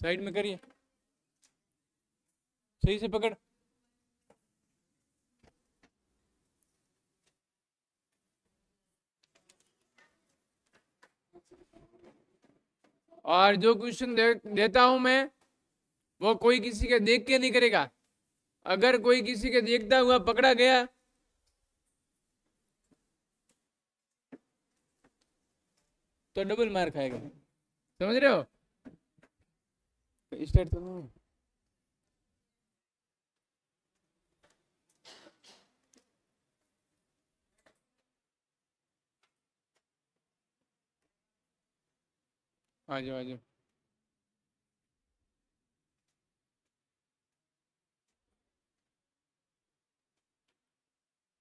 Side में करिए, सही से पकड़। और जो क्वेश्चन देता हूं मैं वो कोई किसी के देख के नहीं करेगा। अगर कोई किसी के देखता हुआ पकड़ा गया तो डबल मार खाएगा, समझ रहे हो? स्टार्ट करो। आ जाओ आ जाओ।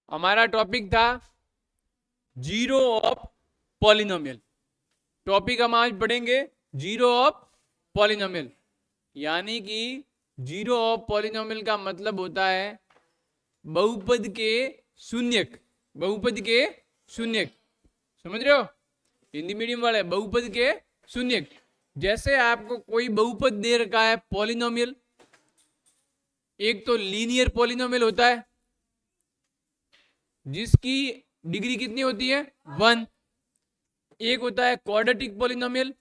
हमारा टॉपिक था जीरो ऑफ पॉलिनोमियल। टॉपिक हम आज पढ़ेंगे जीरो ऑफ पॉलिनोमियल, यानी कि जीरो ऑफ पॉलिनोमियल का मतलब होता है बहुपद के शून्यक। बहुपद के शून्यक, समझ रहे हो? हिंदी मीडियम वाले, बहुपद के शून्यक। जैसे आपको कोई बहुपद दे रखा है पॉलिनोमियल, एक तो लीनियर पॉलिनोमियल होता है जिसकी डिग्री कितनी होती है 1। एक होता है क्वाड्रेटिक पॉलिनोमियल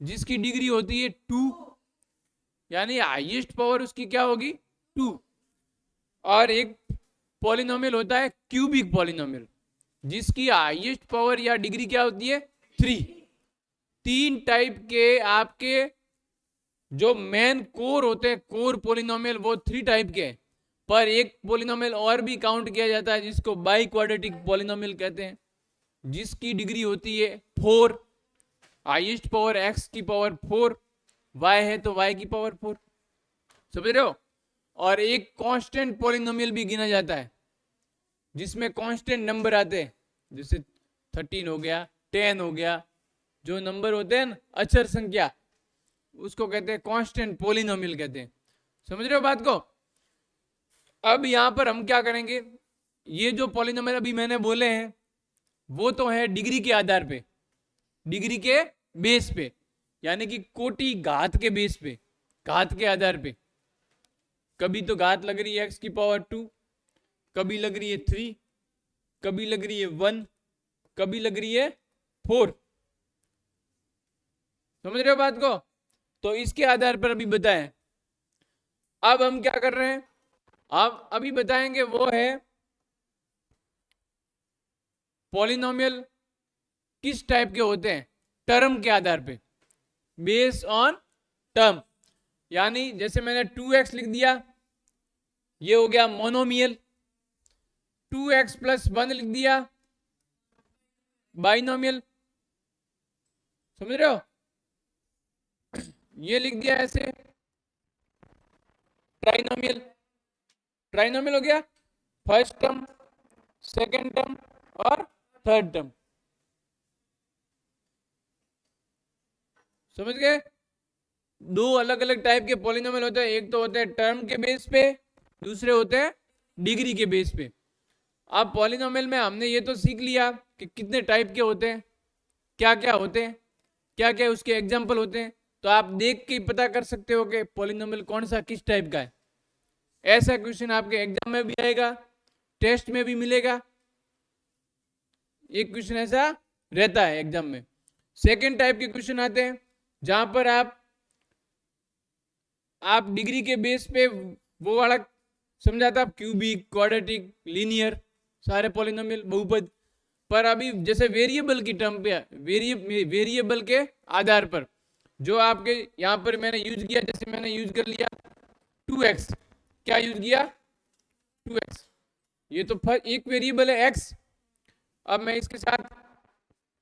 जिसकी डिग्री होती है 2, यानी हाईएस्ट पावर उसकी क्या होगी 2। और एक पॉलिनोमियल होता है क्यूबिक पॉलिनोमियल जिसकी हाईएस्ट पावर या डिग्री क्या होती है 3। तीन टाइप के आपके जो मेन कोर होते हैं, कोर पॉलिनोमियल, वो 3 टाइप के हैं। पर एक पॉलिनोमियल और भी काउंट किया जाता है जिसको बाई क्वाड्रेटिक पॉलिनोमियल कहते हैं, जिसकी डिग्री होती है 4। हाईएस्ट पावर x की पावर 4, y है तो y की पावर 4, समझ रहे हो? और एक कांस्टेंट पॉलिनोमियल भी गिना जाता है जिसमें कांस्टेंट नंबर आते हैं, जैसे 13 हो गया, 10 हो गया। जो नंबर होते हैं ना अचर संख्या, उसको कहते हैं कांस्टेंट पॉलिनोमियल कहते हैं। समझ रहे हो बात को? अब यहां पर हम क्या करेंगे, ये जो पॉलिनोमियल अभी मैंने बोले हैं वो तो है डिग्री के आधार पे, डिग्री के बेस पे, यानी कि कोटि घात के बेस पे, घात के आधार पे। कभी तो घात लग रही है x की पावर 2, कभी लग रही है 3, कभी लग रही है 1, कभी लग रही है 4। समझ रहे हो बात को? तो इसके आधार पर अभी बताएं। अब हम क्या कर रहे हैं, अब अभी बताएंगे वो है पॉलिनोमियल किस टाइप के होते हैं, टर्म के आधार पे, बेस ऑन टर्म। यानी जैसे मैंने 2x लिख दिया, ये हो गया मोनोमियल। 2x प्लस 1 लिख दिया, बाइनोमियल। समझ रहे हो? ये लिख दिया ऐसे, ट्राइनोमियल। ट्राइनोमियल हो गया फर्स्ट टर्म, सेकंड टर्म और थर्ड टर्म। समझ गए? दो अलग अलग टाइप के पॉलिनोमियल होते हैं, एक तो होते हैं टर्म के बेस पे, दूसरे होते हैं डिग्री के बेस पे। अब पॉलिनोमियल में हमने ये तो सीख लिया कि कितने टाइप के होते हैं, क्या क्या होते हैं, क्या क्या उसके एग्जाम्पल होते हैं। तो आप देख के पता कर सकते हो कि पॉलिनोमियल कौन सा किस टाइप का है। ऐसा क्वेश्चन आपके एग्जाम में भी आएगा, टेस्ट में भी मिलेगा। एक क्वेश्चन ऐसा रहता है एग्जाम में। सेकेंड टाइप के क्वेश्चन आते हैं जहां पर आप डिग्री के बेस पे वो वाला समझा था, क्यूबिक, क्वाड्रेटिक, लीनियर, सारे पॉलिनोमियल, बहुपद। पर अभी जैसे वेरिएबल की टर्म पे, वेरिएबल के आधार पर जो आपके यहाँ पर मैंने यूज किया, जैसे मैंने यूज कर लिया 2x। क्या यूज किया 2x, ये तो एक वेरिएबल है x। अब मैं इसके साथ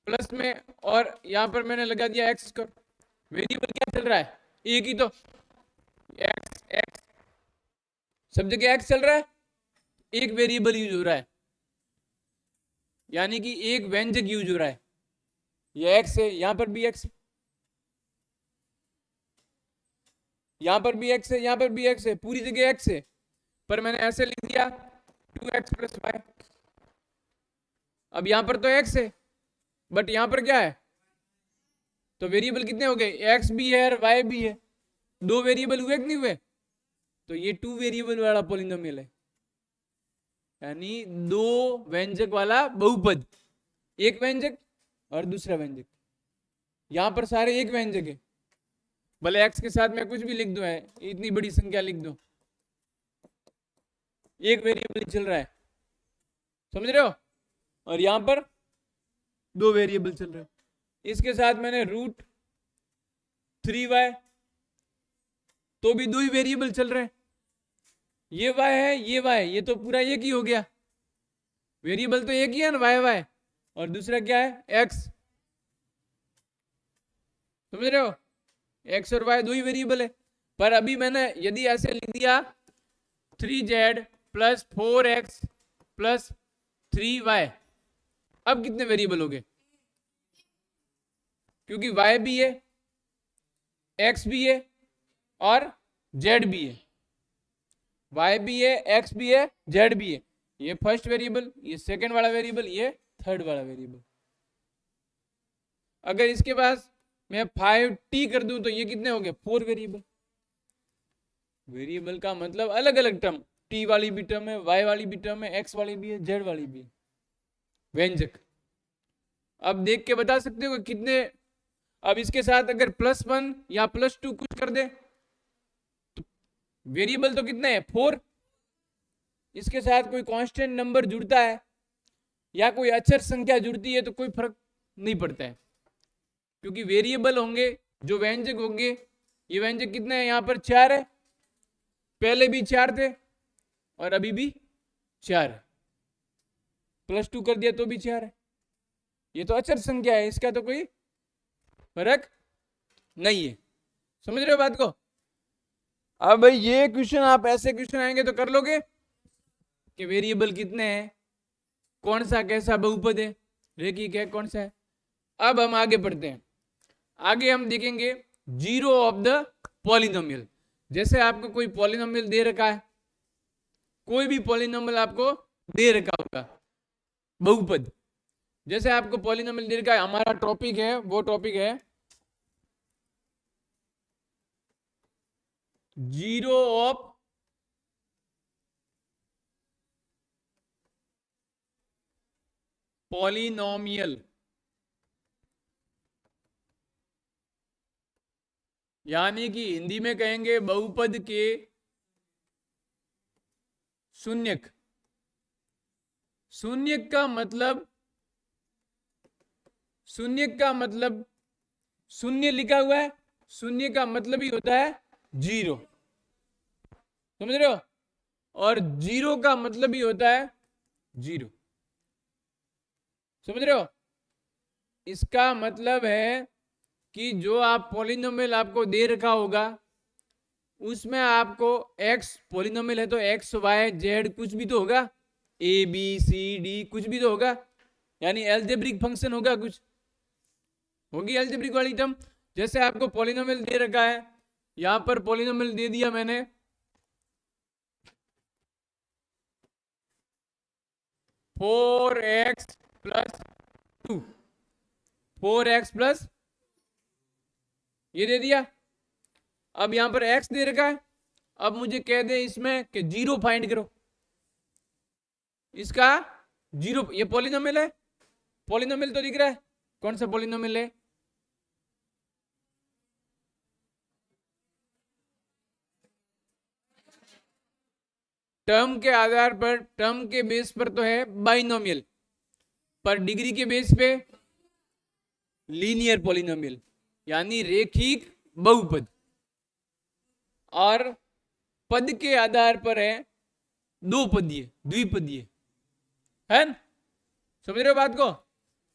प्लस में और यहाँ पर मैंने लगा दिया x को। वेरिएबल क्या चल रहा है, एक ही तो, x x, सब जगह x चल रहा है, एक वेरिएबल यूज हो रहा है, यानी कि एक व्यंजक यूज हो रहा है। ये x है, यहां पर भी x है, यहां पर भी x है, यहां पर भी x है, पूरी जगह x है। पर मैंने ऐसे लिख दिया 2x प्लस वाई। अब यहां पर तो x है बट यहां पर क्या है, तो वेरिएबल कितने हो गए, x भी है और y भी है। दो वेरिएबल हुए कि नहीं हुए? तो ये 2 वेरिएबल वाला पॉलिनोमियल है, यानी दो व्यंजक वाला बहुपद, एक व्यंजक और दूसरा व्यंजक। यहां पर सारे एक व्यंजक है, भले x के साथ मैं कुछ भी लिख दूं, है इतनी बड़ी संख्या लिख दूं, एक वेरिएबल चल रहा है, समझ रहे हो? और यहां पर दो वेरिएबल चल रहे हैं। इसके साथ मैंने √3y, तो भी दो ही वेरिएबल चल रहे हैं, ये y है ये y है, ये तो पूरा एक ही हो गया, वेरिएबल तो एक ही है ना, y और दूसरा क्या है x, समझ रहे हो? x और y दो ही वेरिएबल है। पर अभी मैंने यदि ऐसे लिख दिया 3z + 4x + 3y, अब कितने वेरिएबल हो गए? क्योंकि y भी है, x भी है और z भी है, y भी है, x भी है, z भी है। ये फर्स्ट वेरिएबल, ये सेकंड वाला वेरिएबल, ये थर्ड वाला वेरिएबल। अगर इसके पास मैं 5t कर दूं तो ये कितने हो गए? 4 वेरिएबल। वेरिएबल का मतलब अलग अलग टर्म, t वाली भी टर्म है, y वाली भी टर्म है, x वाली भी है, z वाली भी है, व्यंजक। अब देख के बता सकते हो कितने। अब इसके साथ अगर +1 या +2 कुछ कर दे तो वेरिएबल तो कितने है? 4। इसके साथ कोई कांस्टेंट नंबर जुड़ता है या कोई अक्षर संख्या जुड़ती है तो कोई फर्क नहीं पड़ता है, क्योंकि वेरिएबल होंगे जो व्यंजक होंगे। ये व्यंजक कितने हैं? यहाँ पर 4 है, पहले भी 4 थे और अभी भी 4 है, +2 कर दिया तो भी 4 है। ये तो अक्षर संख्या है, इसका तो कोई फर्क नहीं है, समझ रहे हो बात को? अब भाई ये क्वेश्चन, आप ऐसे क्वेश्चन आएंगे तो कर लोगे कि वेरिएबल कितने हैं, कौन सा कैसा बहुपद है, रेखिक है, कौन सा है। अब हम आगे बढ़ते हैं, आगे हम देखेंगे जीरो ऑफ द पॉलिनोमियल। जैसे आपको कोई पॉलिनोमियल दे रखा है, कोई भी पॉलिनोमियल आपको दे रखा होगा, बहुपद, जैसे आपको पॉलिनोमियल दे रखा है, हमारा टॉपिक है, वो टॉपिक है जीरो ऑफ पॉलिनोमियल, यानी कि हिंदी में कहेंगे बहुपद के शून्यक। शून्यक का मतलब, शून्यक का मतलब, शून्य लिखा हुआ है, शून्य का मतलब ही होता है जीरो, समझ रहे हो? और जीरो का मतलब ही होता है जीरो, समझ रहे हो? इसका मतलब है कि जो आप पॉलिनोमियल आपको दे रखा होगा उसमें आपको x पॉलिनोमियल है तो x y z कुछ भी तो होगा, a b c d कुछ भी तो होगा, यानी एल्जेब्रिक फंक्शन होगा, कुछ होगी एल्जेब्रिक वाली टर्म। जैसे आपको पॉलिनोमियल दे रखा है, यहां पर पॉलिनोमियल दे दिया मैंने 4x + 2, 4x + ये दे दिया। अब यहां पर x दे रखा है, अब मुझे कह दे इसमें कि जीरो फाइंड करो, इसका जीरो, ये पॉलिनोमियल है, पॉलिनोमियल तो दिख रहा है, कौन सा पॉलिनोमियल है? टर्म के आधार पर, टर्म के बेस पर तो है बाइनोमियल, पर डिग्री के बेस पे लीनियर पॉलिनोमियल, यानी रेखिक बहुपद, और पद के आधार पर है दो पदीय, द्विपदीय, है ना? समझ रहे हो बात को?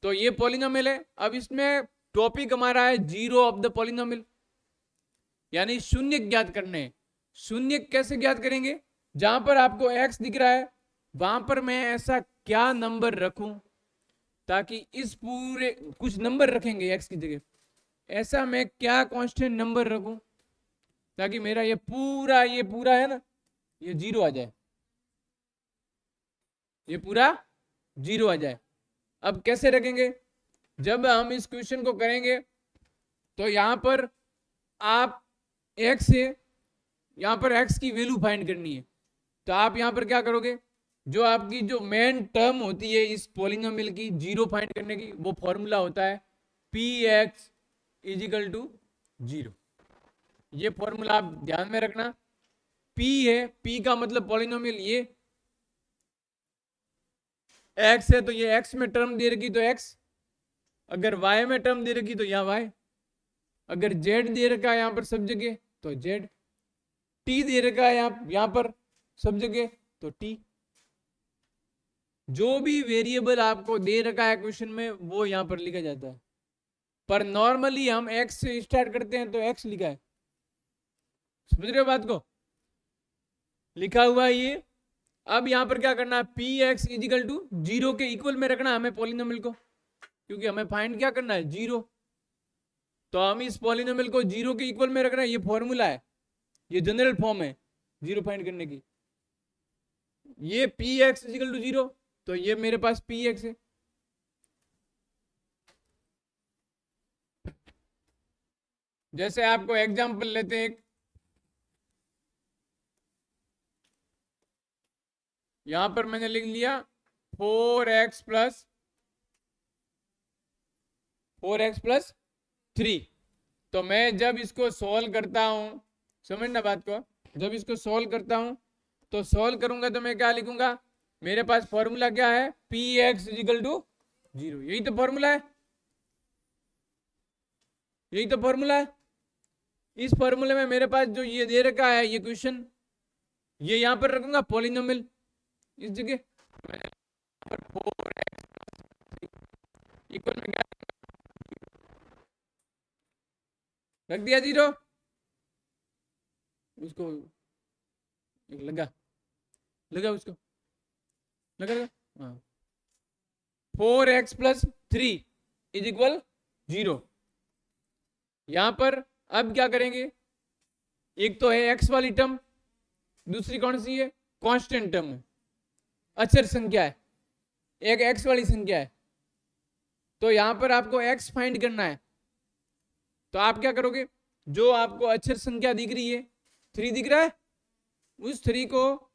तो ये पॉलिनोमियल है। अब इसमें टॉपिक हमारा है जीरो ऑफ द पॉलिनोमियल, यानी शून्य ज्ञात करने हैं। शून्य कैसे ज्ञात करेंगे? जहां पर आपको x दिख रहा है वहां पर मैं ऐसा क्या नंबर रखूं ताकि इस पूरे, कुछ नंबर रखेंगे x की जगह, ऐसा मैं क्या कांस्टेंट नंबर रखूं ताकि मेरा ये पूरा है ना, ये जीरो आ जाए, ये पूरा जीरो आ जाए। अब कैसे रखेंगे? जब हम इस क्वेश्चन को करेंगे तो यहां पर आप एक्स है, यहाँ पर एक्स की वैल्यू फाइंड करनी है। तो आप यहाँ पर क्या करोगे, जो आपकी जो मेन टर्म होती है इस पॉलिनोमियल की जीरो फाइंड करने की, वो फॉर्मूला होता है P x is equal to zero. ये फॉर्मूला आप ध्यान में रखना। पी है, पी का मतलब पॉलिनोमियल ये, एक्स है तो ये एक्स में टर्म दे रखी तो एक्स, अगर वाई में टर्म दे रखी तो यहाँ वाई, अगर जेड दे रखा है यहाँ पर सब जगह तो जेड, टी दे रखा है यहाँ पर सब जगह तो टी। जो भी वेरिएबल आपको दे रखा है क्वेश्चन में वो यहाँ पर लिखा जाता है, पर नॉर्मली हम एक्स से स्टार्ट करते हैं तो एक्स लिखा है। समझ रहे हो बात को, लिखा हुआ है ये। अब यहाँ पर क्या करना है, P x is equal to zero के इक्वल में रखना है हमें पॉलिनोमियल को, क्योंकि हमें फाइंड क्या करना है, जीरो। तो हम इस पॉलिनोमियल को जीरो के इक्वल में रखना है, ये फॉर्मूला है, ये जनरल फॉर्म है जीरो फाइंड करने की। ये p x is equal to zero, तो ये मेरे पास पी एक्स है। जैसे आपको एग्जांपल लेते हैं एक, यहां पर मैंने लिख लिया 4x प्लस 3। तो मैं जब इसको सॉल्व करता हूं, समझना बात को, जब इसको सॉल्व करता हूं तो सॉल्व करूंगा तो मैं क्या लिखूंगा, मेरे पास फॉर्मूला क्या है, P x is equal to zero. यही तो फॉर्मूला है, यही तो फॉर्मूला है। इस फॉर्मूले में मेरे पास जो ये दे रखा है ये क्वेश्चन, ये यहां पर रखूंगा पॉलिनोमियल इस जगह, इक्वल में क्या रख दिया, जीरो। उसको एक लगा लगा उसको लगा लगा, हाँ। 4x plus 3 is equal zero. यहां पर अब क्या करेंगे, एक तो है x वाली टर्म, दूसरी कौन सी है, कांस्टेंट टर्म है, अचर संख्या है, एक x वाली संख्या है। तो यहां पर आपको x फाइंड करना है। तो आप क्या करोगे, जो आपको अचर संख्या दिख रही है, 3 दिख रहा है, उस 3 को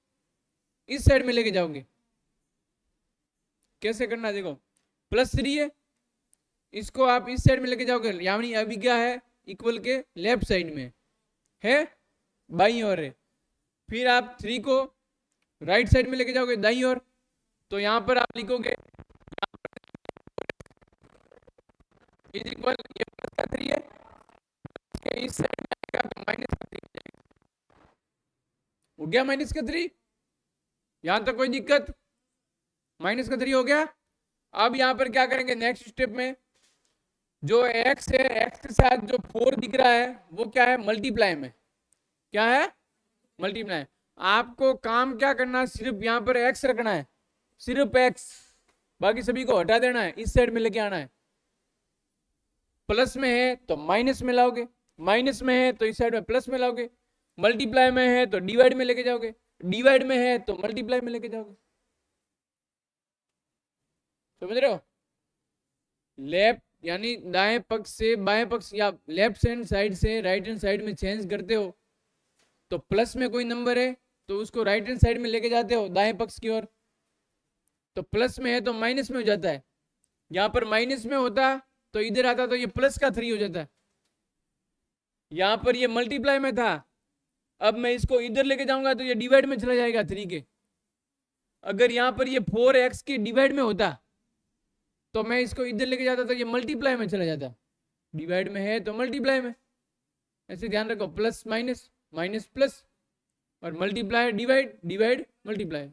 इस साइड में लेके जाओगे। कैसे करना है देखो, +3 है, इसको आप इस साइड में लेके जाओगे, यानी अभी क्या है, इक्वल के लेफ्ट साइड में है, बाई ओर है। फिर आप 3 को राइट साइड में लेके जाओगे दाई ओर, तो यहां पर आप लिखोगे इज इक्वल, ये प्लस का 3 है, इस साइड में आएगा तो माइनस का 3 हो गया, माइनस का 3। यहां तक कोई दिक्कत, माइनस का 3 हो गया। अब यहां पर क्या करेंगे, नेक्स्ट स्टेप में जो x है, x के साथ जो 4 दिख रहा है वो क्या है, मल्टीप्लाई में, क्या है, मल्टीप्लाई। आपको काम क्या करना है, सिर्फ यहां पर x रखना है, सिर्फ x, बाकी सभी को हटा देना है, इस साइड में लेके आना है। प्लस में है तो माइनस में लाओगे, माइनस में है तो इस साइड में प्लस में लाओगे, मल्टीप्लाई में है तो डिवाइड में लेके जाओगे, डिवाइड में है तो मल्टीप्लाई में लेके जाओगे। समझ रहे हो, लेफ्ट यानी दाएं पक्ष से बाएं पक्ष या लेफ्ट हैंड साइड से राइट हैंड साइड में चेंज करते हो, तो प्लस में कोई नंबर है तो उसको राइट हैंड साइड में लेके जाते हो दाएं पक्ष की ओर, तो प्लस में है तो माइनस में हो जाता है। यहां पर माइनस में होता तो इधर आता तो ये प्लस का 3 हो जाता। यहां पर ये मल्टीप्लाई में था, अब मैं इसको इधर लेके जाऊंगा तो ये डिवाइड में चला जाएगा 3 के। अगर यहां पर ये 4x के डिवाइड में होता तो मैं इसको इधर लेके जाता तो ये मल्टीप्लाई में चला जाता, डिवाइड में है तो मल्टीप्लाई में। ऐसे ध्यान रखो, प्लस माइनस, माइनस प्लस, और मल्टीप्लाई डिवाइड, डिवाइड मल्टीप्लाई,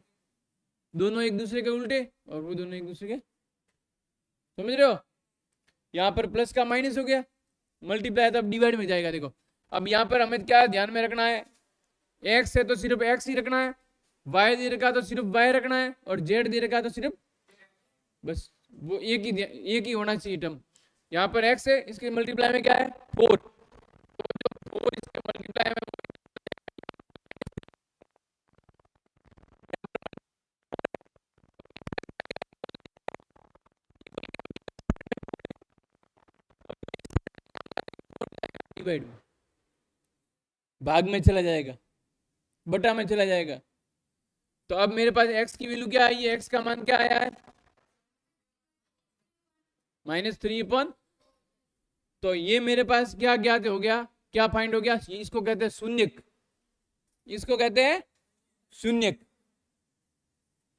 दोनों एक दूसरे के उल्टे और वो दोनों एक दूसरे के, समझ रहे हो। यहाँ पर प्लस का माइनस हो गया, मल्टीप्लाई तब डिवाइड में जाएगा। देखो अब यहाँ पर हमें क्या ध्यान में रखना है, एक्स है तो सिर्फ एक्स ही रखना है, वाई दे रखा तो सिर्फ वाई रखना है, और जेड दे रखा तो सिर्फ, बस वो एक ही होना चाहिए टर्म। यहाँ पर एक्स है, इसके मल्टीप्लाई में क्या है 4, तो 4 इसके मल्टीप्लाई में डिवाइड में, भाग में चला जाएगा, बटा में चला जाएगा। तो अब मेरे पास x की वैल्यू क्या आई है, x का मान क्या आया है, -3 तो ये मेरे पास क्या ज्ञात हो गया, क्या फाइंड हो गया, इसको कहते हैं शून्यक, इसको कहते हैं शून्यक।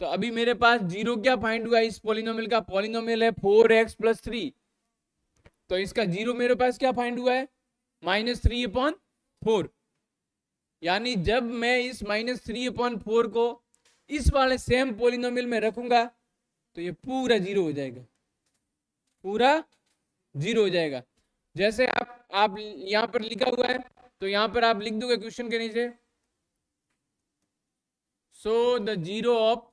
तो अभी मेरे पास जीरो क्या फाइंड हुआ इस पॉलिनोमियल का, पॉलिनोमियल है 4x+3, तो इसका जीरो मेरे पास क्या फाइंड हुआ है, -3/4। यानी जब मैं इस -3/4 को इस वाले सेम पॉलिनोमियल में रखूंगा तो ये पूरा जीरो हो जाएगा, पूरा जीरो हो जाएगा। जैसे आप यहां पर लिखा हुआ है, तो यहां पर आप लिख दोगे क्वेश्चन के नीचे, so the zero of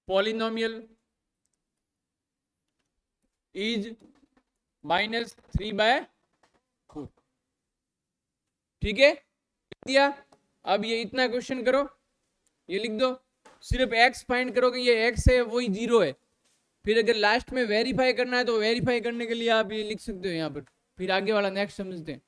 polynomial is -3/4। ठीक है, दिया। अब ये इतना क्वेश्चन करो, ये लिख दो, सिर्फ x फाइंड करो कि ये x है वही जीरो है। फिर अगर लास्ट में वेरीफाई करना है तो वेरीफाई करने के लिए आप ये लिख सकते हो यहाँ पर, फिर आगे वाला नेक्स्ट समझते हैं।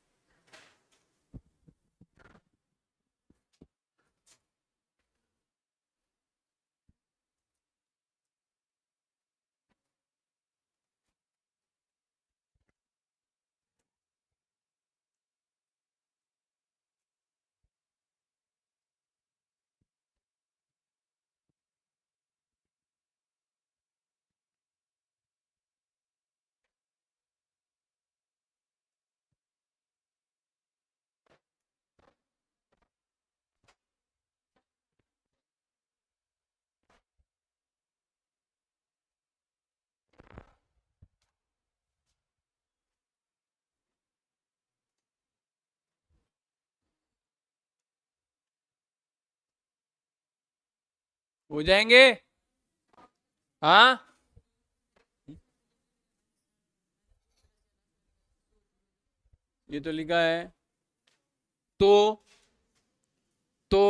हो जाएंगे, हाँ। ये तो लिखा है, तो तो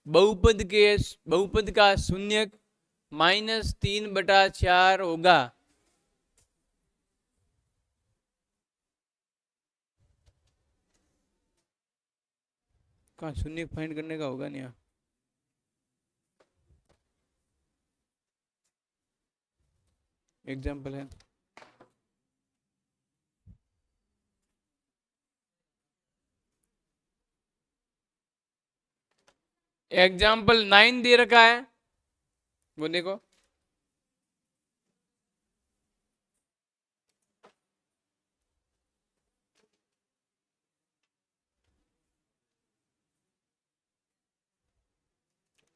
बहुपद का शून्यक -3/4 होगा। कहाँ शून्यक फाइंड करने का होगा नहीं, एग्जाम्पल है। एग्जाम्पल 9 दे रखा है, वो देखो,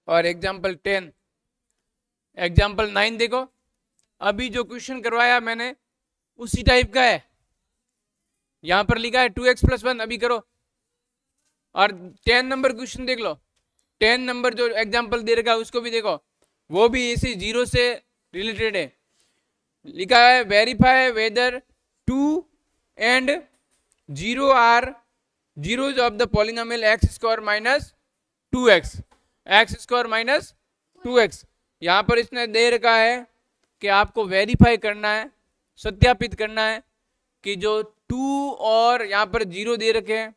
और एग्जाम्पल 9 देखो। अभी जो क्वेश्चन करवाया मैंने उसी टाइप का है, यहां पर लिखा है 2x+1, अभी करो। और 10 नंबर क्वेश्चन देख लो, 10 नंबर जो एग्जाम्पल दे रखा है उसको भी देखो, वो भी इसी जीरो से रिलेटेड है। लिखा है verify whether 2 and 0 are zeros of the polynomial x² - 2x, x² - 2x। यहां पर इसने दे रखा है कि आपको वेरीफाई करना है, सत्यापित करना है कि जो 2 और यहां पर 0 दे रखे हैं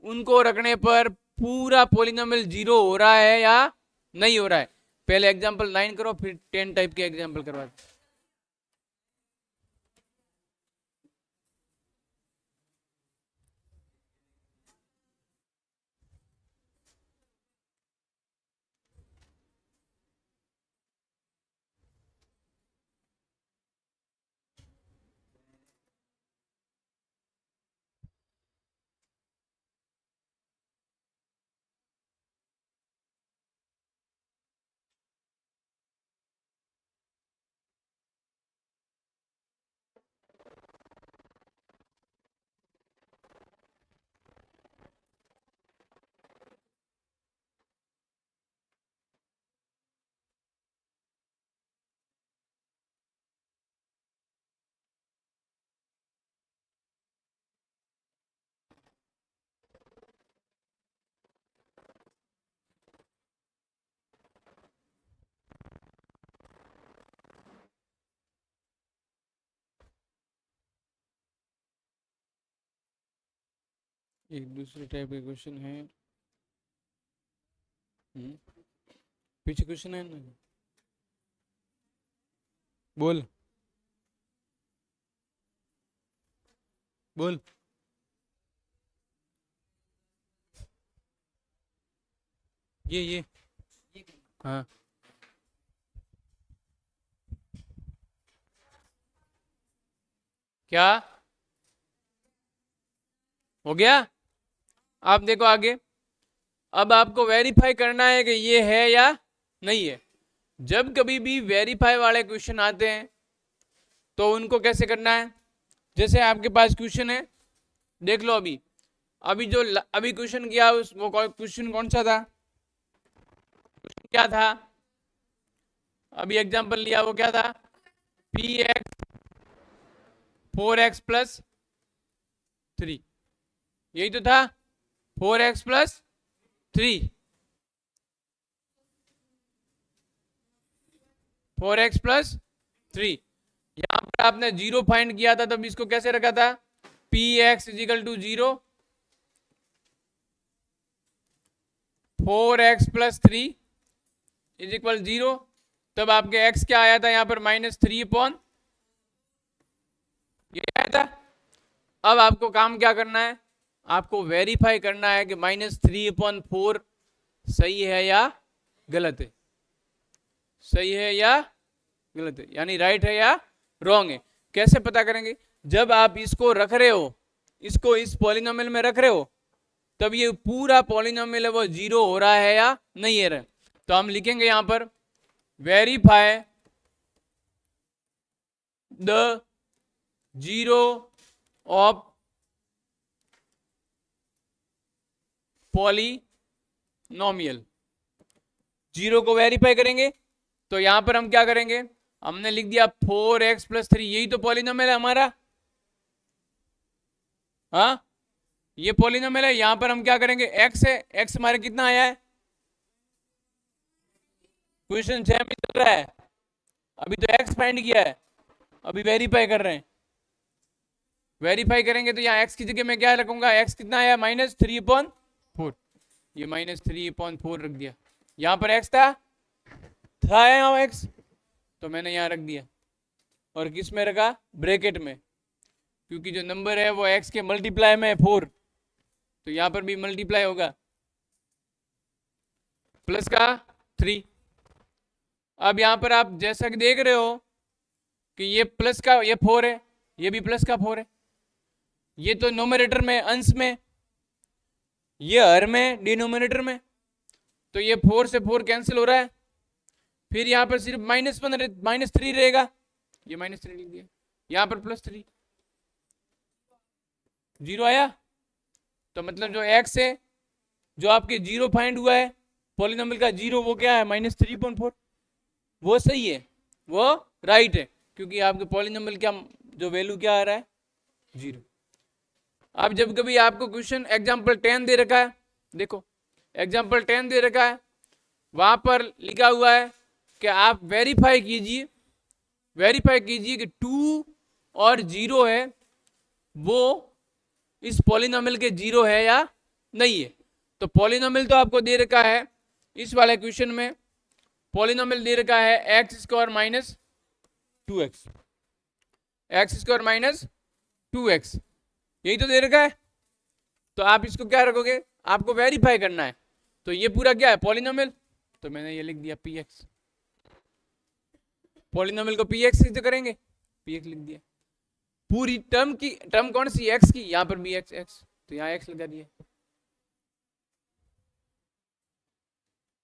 उनको रखने पर पूरा पॉलिनोमियल जीरो हो रहा है या नहीं हो रहा है। पहले एग्जांपल 9 करो, फिर 10 टाइप के एग्जांपल करवा। एक दूसरे टाइप के क्वेश्चन है। पीछे क्वेश्चन है ना, बोल बोल। ये हाँ क्या हो गया? आप देखो आगे, अब आपको वेरीफाई करना है कि ये है या नहीं है। जब कभी भी वेरीफाई वाले क्वेश्चन आते हैं तो उनको कैसे करना है, जैसे आपके पास क्वेश्चन है, देख लो अभी अभी जो अभी क्वेश्चन किया उस वो क्वेश्चन कौन सा था, क्या था, अभी एग्जांपल लिया वो क्या था, पी एक्स 4x प्लस 3, यही तो था, 4x प्लस 3, 4x प्लस 3। यहां पर आपने जीरो फाइंड किया था, तब इसको कैसे रखा था, p x is equal to 0, 4x plus 3 is equal 0। तब आपके x क्या आया था यहाँ पर, -3/, ये आया था। अब आपको काम क्या करना है, आपको वेरीफाई करना है कि -3/4 सही है या गलत है, सही है या गलत है, यानी राइट है या रॉन्ग है। कैसे पता करेंगे, जब आप इसको रख रहे हो, इसको इस पॉलिनोमियल में रख रहे हो, तब ये पूरा पॉलिनोमियल है वो 0 हो रहा है या नहीं है रहा। तो हम लिखेंगे यहां पर वेरीफाई द 0 ऑफ पॉलिनोमियल, 0 को वेरीफाई करेंगे। तो यहां पर हम क्या करेंगे, हमने लिख दिया 4x प्लस 3, यही तो पॉलिनोमियल है हमारा, हाँ ये पॉलिनोमियल है। यहां पर हम क्या करेंगे, x है, x हमारे कितना आया है, क्वेश्चन 6 में चल रहा है, अभी तो x फाइंड किया है, अभी वेरीफाई कर रहे हैं। वेरीफाई करेंगे तो यहाँ x की जगह मैं क्या रखूंगा, x कितना आया, -3/4, ये -3/4 रख दिया। यहाँ पर x था यहाँ x, तो मैंने यहाँ रख दिया, और किस में रखा, ब्रैकेट में, क्योंकि जो नंबर है वो x के मल्टीप्लाई में है 4, तो यहाँ पर भी मल्टीप्लाई होगा, प्लस का 3। अब यहाँ पर आप जैसा कि देख रहे हो कि ये प्लस का ये 4 है, ये भी प्लस का 4 है, ये तो नोमिनेटर में अंश में, ये हर में डिनोमिनेटर में, तो ये 4 से 4 कैंसिल हो रहा है, फिर यहाँ पर सिर्फ -3 रहेगा, ये -3 लिख दिया, यहाँ पर +3, 0 आया। तो मतलब जो x है, जो आपके 0 फाइंड हुआ है पॉलिनोमियल का 0, वो क्या है, -3/4, वो सही है, वो राइट है, क्योंकि आपके पॉलिनोमियल क्या जो वैल्यू क्या आ रहा है, 0। अब जब कभी आपको क्वेश्चन एग्जाम्पल 10 दे रखा है, देखो एग्जाम्पल 10 दे रखा है, वहां पर लिखा हुआ है कि आप वेरीफाई कीजिए कि 2 और 0 है वो इस पॉलिनोमियल के 0 है या नहीं है। तो पॉलिनोमियल तो आपको दे रखा है, इस वाले क्वेश्चन में पॉलिनोमियल दे रखा है x² - 2x, x² - 2x, यही तो दे रखा है। तो आप इसको क्या रखोगे, आपको वेरीफाई करना है, तो ये पूरा क्या है, पॉलिनोमियल, तो मैंने ये लिख दिया px, पॉलिनोमियल को px से करेंगे, px लिख दिया। पूरी टर्म कौन सी, x की, यहां पर भी x, तो यहां x लगा दिया,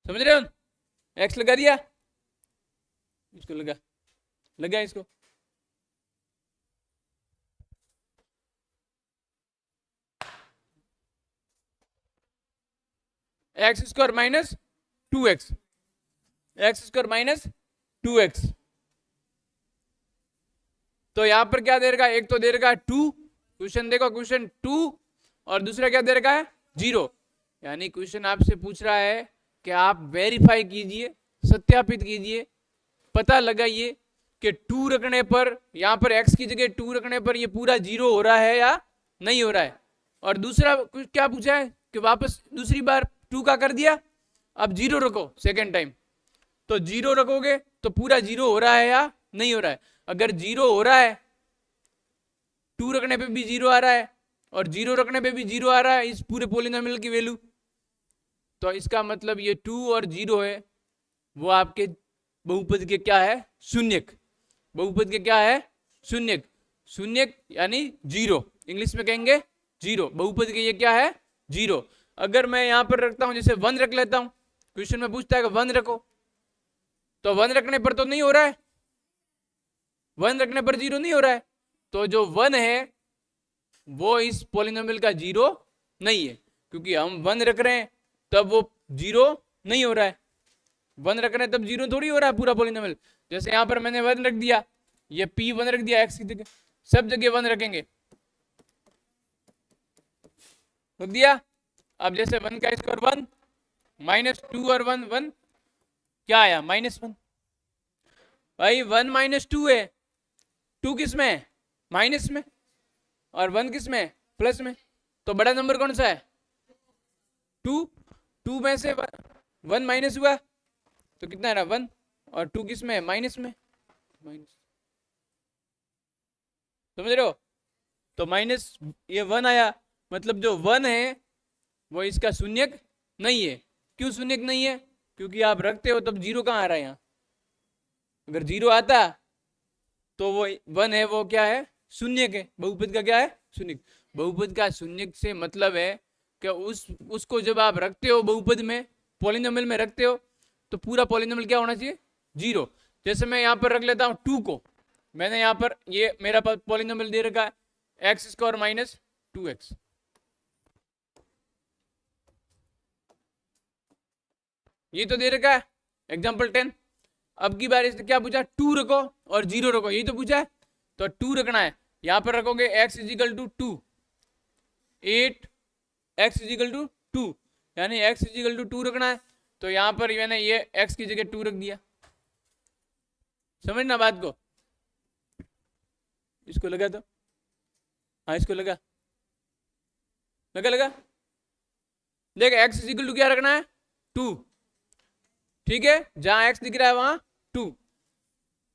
समझ रहे हो, x लगा दिया, इसको लगा इसको, x² - 2x, x² - 2x। तो यहां पर क्या दे रखा है, एक तो दे रखा है 2, क्वेश्चन देखो क्वेश्चन 2, और दूसरा क्या दे रखा है 0, यानी क्वेश्चन आपसे पूछ रहा है कि आप वेरीफाई कीजिए, सत्यापित कीजिए, पता लगाइए कि 2 रखने पर, यहां पर x की जगह 2 रखने पर ये पूरा 0 हो रहा है या नहीं हो रहा है। और दूसरा क्या पूछा है कि वापस दूसरी बार 2 का कर दिया, अब 0 रखो सेकेंड टाइम, तो 0 रखोगे तो पूरा 0 हो रहा है या नहीं हो रहा है? अगर 0 हो रहा है, 2 रखने पे भी 0 आ रहा है और 0 रखने पे भी 0 आ रहा है इस पूरे पोलिनोमियल की वैल्यू, तो इसका मतलब ये 2 और 0 है वो आपके बहुपद के क्या है? शून्यक। बहुपद के क्या है? शून्यक। शून्यक यानी 0, इंग्लिश में कहेंगे 0। बहुपद के ये क्या है? 0। अगर मैं यहां पर रखता हूं, जैसे 1 रख लेता हूं, क्वेश्चन में पूछता है कि 1 रखो, तो 1 रखने पर तो नहीं हो रहा है, 1 रखने पर 0 नहीं हो रहा है, तो जो 1 है वो इस पॉलिनोमियल का 0 नहीं है, क्योंकि हम 1 रख रहे हैं तब वो 0 नहीं हो रहा है। 1 रख रहे हैं तब 0 थोड़ी हो रहा है पूरा पॉलिनोमियल। जैसे यहाँ पर मैंने 1 रख दिया, ये p1 रख दिया x की जगह, सब जगह 1 रखेंगे, रख दिया। अब जैसे 1 का स्क्वायर 1, -2 और 1 1, क्या आया? -1। भाई 1 -2 है, 2 किस में है? माइनस में, और 1 किस में है? प्लस में। तो बड़ा नंबर कौन सा है? 2। 2 में से 1 माइनस हुआ तो कितना है ना? 1। और 2 किस में है? माइनस में। माइनस, समझ रहे हो? तो माइनस ये 1 आया, मतलब जो 1 है वो इसका शून्यक नहीं है। क्यों शून्यक नहीं है? क्योंकि आप रखते हो तब 0 कहाँ आ रहा है यहाँ? अगर 0 आता तो वो 1 है वो क्या है? शून्यक है। बहुपद का क्या है? शून्यक। बहुपद का शून्यक से मतलब है कि उसको जब आप रखते हो बहुपद में, पॉलिनोमियल में रखते हो, तो पूरा पॉलिनोमियल क्या होना चाहिए? 0। जैसे मैं यहाँ पर रख लेता हूँ 2 को, मैंने यहाँ पर ये मेरा पॉलिनोमियल दे रखा है x² - 2x, ये तो दे रखा है एग्जाम्पल 10। अब की बार इसने क्या पूछा? 2 रखो और 0 रखो, यही तो पूछा है। तो 2 रखना है, यहां पर रखोगे x = 2, 8 x = 2, यानी x = 2 रखना है। तो यहां पर मैंने ये x की जगह 2 रख दिया। समझना बात को? इसको लगा तो, हाँ इसको लगा, लगा देख, x = क्या रखना है? 2, ठीक है, जहां x दिख रहा है वहां 2,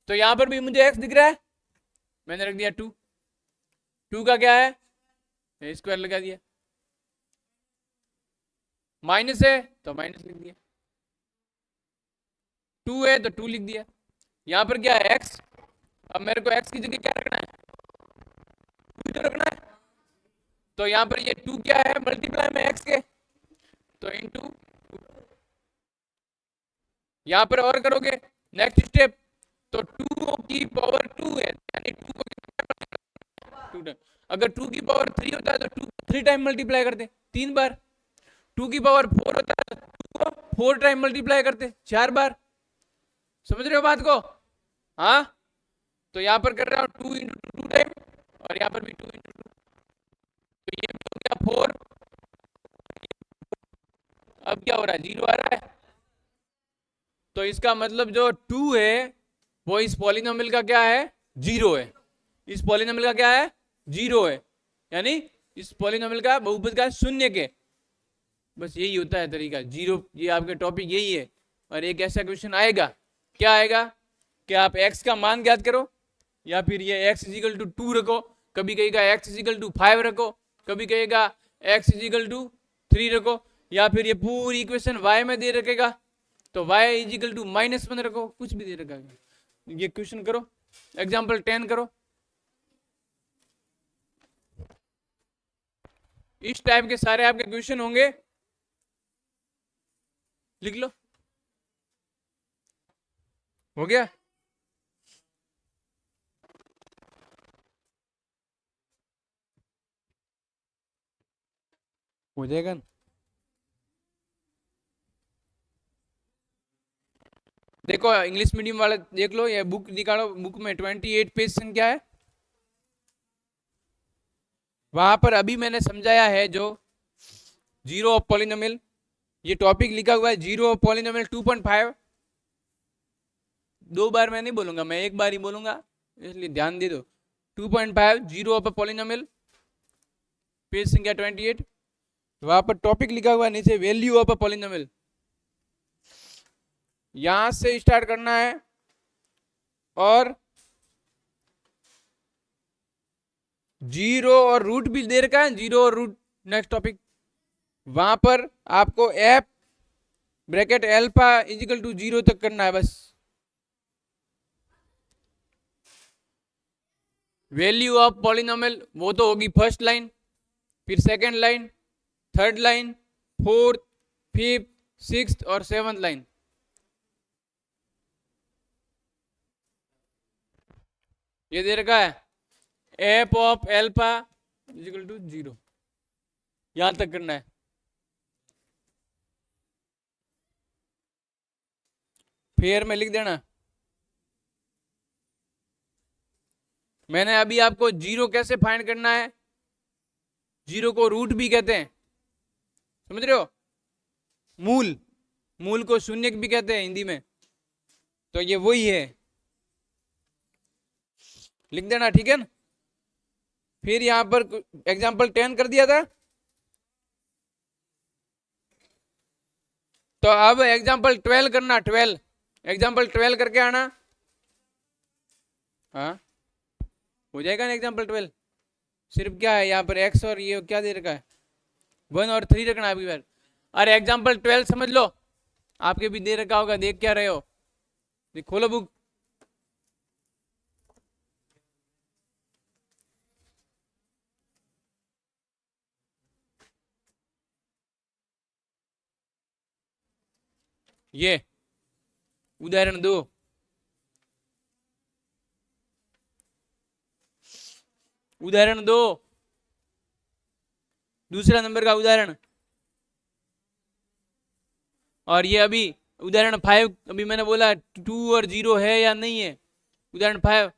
तो यहां पर भी मुझे x दिख रहा है, मैंने रख दिया 2। 2 का क्या है? स्क्वायर लगा दिया। माइनस है तो माइनस लिख दिया, 2 है तो 2 लिख दिया। यहां पर क्या है? x। अब मेरे को x की जगह क्या रखना है? 2 तो रखना है। तो यहां पर ये 2 क्या है? मल्टीप्लाई में x के, तो इनटू, यहां पर और करोगे नेक्स्ट स्टेप, तो 2 की पावर 2 है, यानी 2 को 2 टाइम। अगर 2 की पावर 3 होता है तो 2 3 टाइम मल्टीप्लाई करते 3 बार। 2 की पावर 4 होता है तो 2 को 4 टाइम मल्टीप्लाई करते 4 बार। समझ रहे हो बात को? हाँ, तो यहां पर कर रहा हूं 2 × 2 टाइम, और यहां पर भी 2 × 2, तो ये भी हो गया 4। अब क्या हो रहा है? 0 आ रहा है। तो इसका मतलब जो 2 है वो इस पॉलिनोमियल का क्या है? 0 है। इस पॉलिनोमियल का क्या है? 0 है, यानी इस पॉलिनोमियल का बहुपद का शून्य के। बस यही होता है तरीका, 0। ये आपका टॉपिक यही है। और एक ऐसा क्वेश्चन आएगा, क्या आएगा कि आप x का मान ज्ञात करो, या फिर ये x = 2 रखो, कभी कहेगा x = 5 रखो, कभी कहेगा x = 3 रखो, या फिर ये पूरी इक्वेशन y में दे रखेगा तो y = -1 रखो, कुछ भी दे रखा है। ये क्वेश्चन करो, एग्जाम्पल 10 करो। इस टाइप के सारे आपके क्वेश्चन होंगे, लिख लो। हो गया? हो जाएगा ना? देखो इंग्लिश मीडियम वाले देख लो, ये बुक निकालो, बुक में 28 पेज संख्या है, वहां पर अभी मैंने समझाया है जो 0 ऑफ पॉलिनोमियल, ये टॉपिक लिखा हुआ है 0 ऑफ पॉलिनोमियल 2.5। 2 बार मैं नहीं बोलूंगा, मैं एक बार ही बोलूंगा, इसलिए ध्यान दे दो। 2.5 0 ऑफ पॉलिनोमियल, पेज संख्या 28, वहां पर टॉपिक लिखा हुआ है नीचे, वैल्यू ऑफ अ पॉलिनोमियल। यहां से स्टार्ट करना है और जीरो और रूट भी दे रखा है, जीरो और रूट। नेक्स्ट टॉपिक, वहां पर आपको f bracket alpha is equal to 0 तक करना है बस। वैल्यू ऑफ पॉलिनोमियल वो तो होगी फर्स्ट लाइन, फिर second line, third line, fourth, fifth, sixth और सेवंथ लाइन। ये दे रखा है f of alpha is equal to 0, यहां तक करना है। फिर में लिख देना। मैंने अभी आपको जीरो कैसे फाइंड करना है, जीरो को रूट भी कहते हैं, समझ रहे हो, मूल, मूल को शून्य भी कहते हैं हिंदी में, तो ये वही है, लिख देना, ठीक है ना। फिर यहां पर एग्जांपल 10 कर दिया था, तो अब एग्जांपल 12 करना, 12, एग्जांपल 12 करके आना। हाँ हो जाएगा ना एग्जांपल 12। सिर्फ क्या है यहाँ पर एक्स और ये क्या दे रखा है, 1 और 3 रखना है आपकी बार। अरे एग्जांपल 12 समझ लो, आपके भी दे रखा होगा, देख क्या रहे हो, खोलो बुक। ये उदाहरण 2, उदाहरण 2, दूसरा नंबर का उदाहरण। और ये अभी उदाहरण 5, अभी मैंने बोला 2 और 0 है या नहीं है, उदाहरण 5।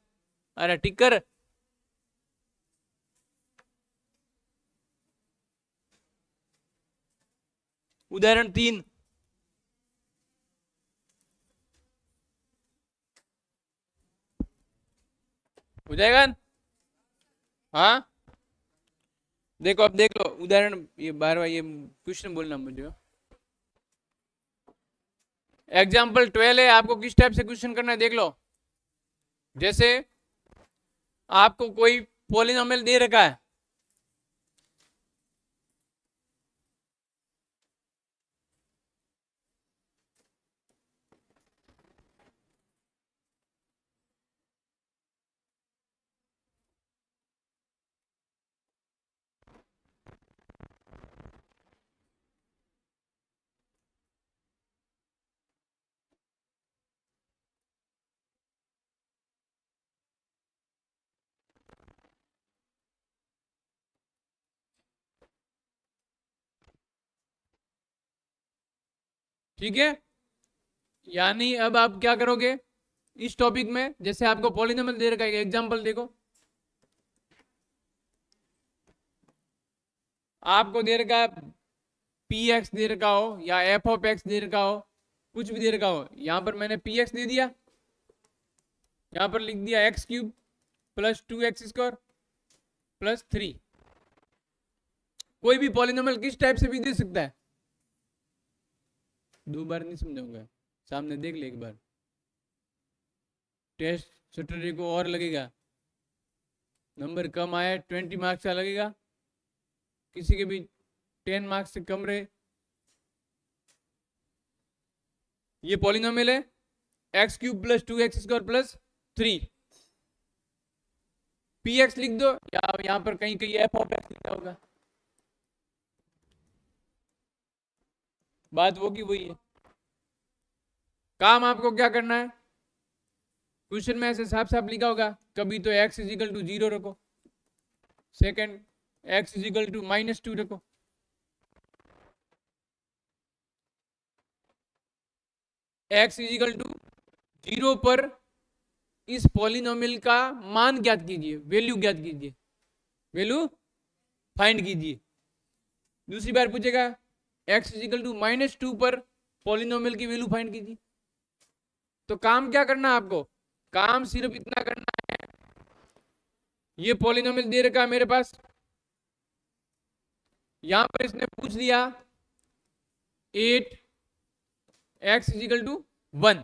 अरे टिक कर। उदाहरण 3, हो जाएगा। हाँ देखो, अब देख लो उदाहरण, ये बार बार ये क्वेश्चन बोलना मुझे। एग्जाम्पल 12 है, आपको किस टाइप से क्वेश्चन करना है देख लो। जैसे आपको कोई पॉलिनोमियल दे रखा है, ठीक है। यानी अब आप क्या करोगे इस टॉपिक में, जैसे आपको पॉलिनोमियल दे रखा है, एग्जांपल देखो, आपको दे रखा है पी एक्स दे रखा हो या एफ ऑफ एक्स दे रखा हो, कुछ भी दे रखा हो। यहां पर मैंने पी एक्स दे दिया, यहां पर लिख दिया x cube plus 2x² plus 3। कोई भी पॉलिनोमियल किस टाइप से भी दे सकता है, 2 बार नहीं समझाऊंगा, सामने देख ले एक बार, टेस्ट सैटरडे को और लगेगा, नंबर कम आया 20 मार्क्स का लगेगा, किसी के भी 10 मार्क्स से कम रहे। ये पॉलिनोमियल है x cube plus 2x² plus 3, P x लिख दो, या यहां पर कहीं कहीं एफ ऑफ एक्स लिखा होगा, बात वो की वही है। काम आपको क्या करना है, क्वेश्चन में ऐसे साफ साफ लिखा होगा, कभी तो x इजिकल टू 0 रखो, सेकंड x इजिकल टू -2 रखो, x इजिकल टू 0 पर इस पॉलिनोमियल का मान ज्ञात कीजिए, वैल्यू ज्ञात कीजिए, वैल्यू फाइंड कीजिए। दूसरी बार पूछेगा x इजिकल टू -2 पर पॉलिनोमियल की वैल्यू फाइंड कीजिए। तो काम क्या करना है आपको, काम सिर्फ इतना करना है, ये पॉलिनोमियल दे रखा है मेरे पास, यहां पर इसने पूछ लिया 8x इजिकल टू 1,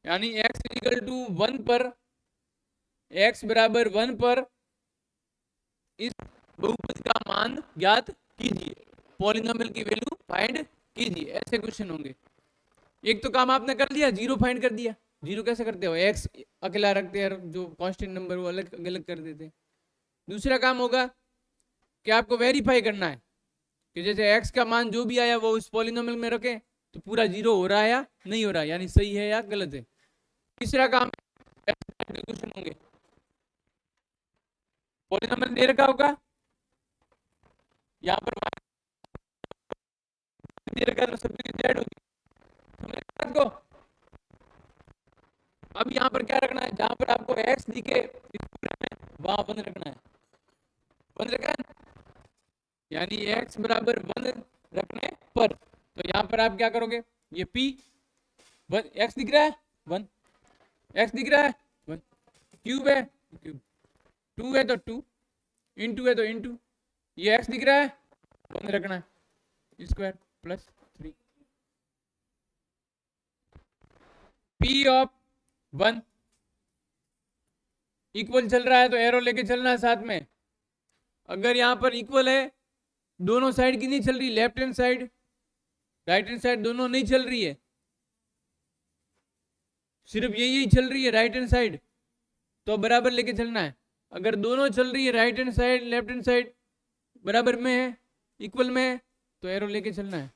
यानी x इजिकल टू 1 पर, x बराबर 1 पर इस बहुपद का मान ज्ञात कीजिए, पॉलिनोमियल की वैल्यू फाइंड कीजिए, ऐसे क्वेश्चन होंगे। एक तो काम आपने कर लिया, जीरो फाइंड कर दिया। जीरो कैसे करते हो, एक्स अकेला रखते हैं, जो कांस्टेंट नंबर वो अलग अलग कर देते हैं। दूसरा काम होगा कि आपको वेरीफाई करना है कि जैसे एक्स का मान जो भी आया वो उस पॉलिनोमियल में रखें तो पूरा जीरो हो रहा है या नहीं हो रहा है, यानी सही है या गलत है। तीसरा काम क्वेश्चन होंगे, पॉलिनोमियल दे रखा होगा, यहाँ पर दे रखा है तो सब चीजें ऐड होगी, समझ रहे हैं बात को। अब यहाँ पर क्या रखना है, जहां पर आपको एक्स दिखे वहां वन रखना है, वन रखा है, यानी एक्स बराबर वन रखने पर, तो यहाँ पर आप क्या करोगे, ये पी वन, एक्स दिख रहा है वन, एक्स दिख रहा है वन, क्यूब है क्यूब, टू है तो टू, इंटू है तो इंटू, ये एक्स दिख रहा है वन रखना है, square plus 3, P of one equal चल रहा है तो एरो लेके चलना है साथ में। अगर यहां पर इक्वल है, दोनों साइड की नहीं चल रही, left hand side right hand side दोनों नहीं चल रही है, सिर्फ यही चल रही है राइट हैंड साइड, तो बराबर लेके चलना है। अगर दोनों चल रही है, right hand side left hand side बराबर में है, इक्वल में है, तो एरो लेके चलना है।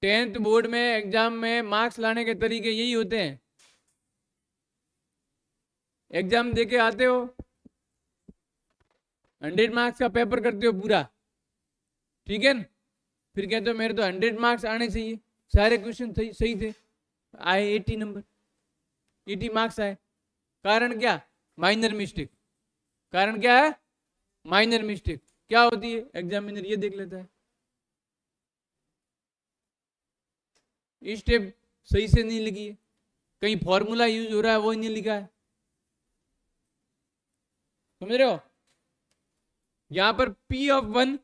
10th बोर्ड में एग्जाम में मार्क्स लाने के तरीके यही होते हैं। एग्जाम देके आते हो, 100 मार्क्स का पेपर करते हो पूरा, ठीक है ना, फिर कहते हो मेरे तो 100 मार्क्स आने चाहिए, सारे क्वेश्चन सही थे, आए 80 नंबर, 80 मार्क्स आए। कारण क्या, माइनर मिस्टेक। कारण क्या है, माइनर मिस्टेक। क्या होती है, एग्जामिनर ये देख लेता है, स्टेप सही से नहीं लिखी है, कहीं फॉर्मूला यूज हो रहा है वो नहीं लिखा है, समझ रहे हो। यहां पर P ऑफ वन,